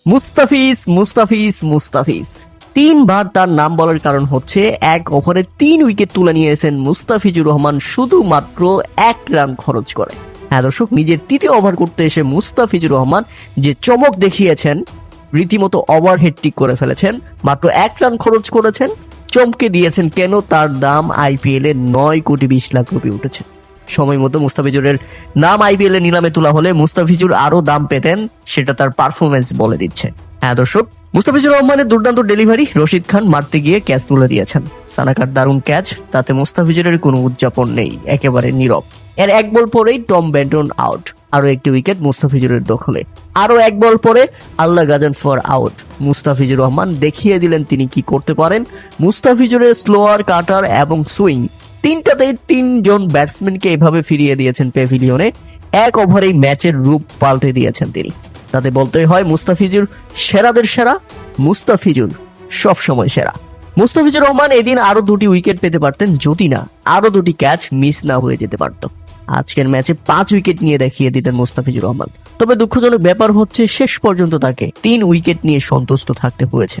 মুস্তাফিজ মুস্তাফিজ মুস্তাফিজ তিনবার তার নাম বলার কারণ হচ্ছে এক ওভারে 3 উইকেট তুলে নিয়েছেন মুস্তাফিজুর রহমান শুধুমাত্র 1 রান খরচ করে। হ্যাঁ দর্শক, নিজের 3য় ওভার করতে এসে মুস্তাফিজুর রহমান যে চমক দেখিয়েছেন, রীতিমতো ওভারহেড টিক করে ফেলেছেন, মাত্র 1 রান খরচ করেছেন, চমকে দিয়েছেন কেন তার দাম IPL এ 9 কোটি 20 লাখ রুপি উঠেছে। সময় মতো মুস্তাফিজুরের নাম IPL এ নিলামে তোলা হলে মুস্তাফিজুর আরো দাম পেতেন, সেটা তার পারফরমেন্স বলে দিচ্ছে। হ্যাঁ দর্শক, মুস্তাফিজুর রহমানের দুর্দান্ত ডেলিভারি, রশিদ খান মারতে গিয়ে ক্যাচ তুলে দিয়েছেন। সানাকার দারুণ ক্যাচ, তাতে মুস্তাফিজুরের কোনো উদযাপন নেই, একেবারে নীরব। এর 1 বল পরেই টম বেন্টন আউট, আরো একটি উইকেট মুস্তাফিজুরের দখলে। আরো 1 বল পরে আল্লাহ গাজনফর আউট। মুস্তাফিজুর রহমান দেখিয়ে দিলেন তিনি কি করতে পারেন। মুস্তাফিজুরের স্লোয়ার, কাটার এবং সুইং তিনটাতেই 3 জন ব্যাটসম্যানকে এভাবে ফিরিয়ে দিয়েছেন প্যাভিলিয়নে। 1 ওভারেই ম্যাচের রূপ পাল্টে দিয়েছেন তিনি। তাতে বলতেই হয় মুস্তাফিজুর সেরাদের সেরা, মুস্তাফিজুর সব সময় সেরা। মুস্তাফিজুর রহমান এদিন আরো 2টি উইকেট পেতে পারতেন যদি না আরো 2টি ক্যাচ মিস না হয়ে যেতে পারত। আজকের ম্যাচে 5 উইকেট নিয়ে দেখিয়ে দিতেন মুস্তাফিজুর রহমান। তবে দুঃখজনক ব্যাপার হচ্ছে শেষ পর্যন্ত তাকে 3 উইকেট নিয়ে সন্তুষ্ট থাকতে হয়েছে।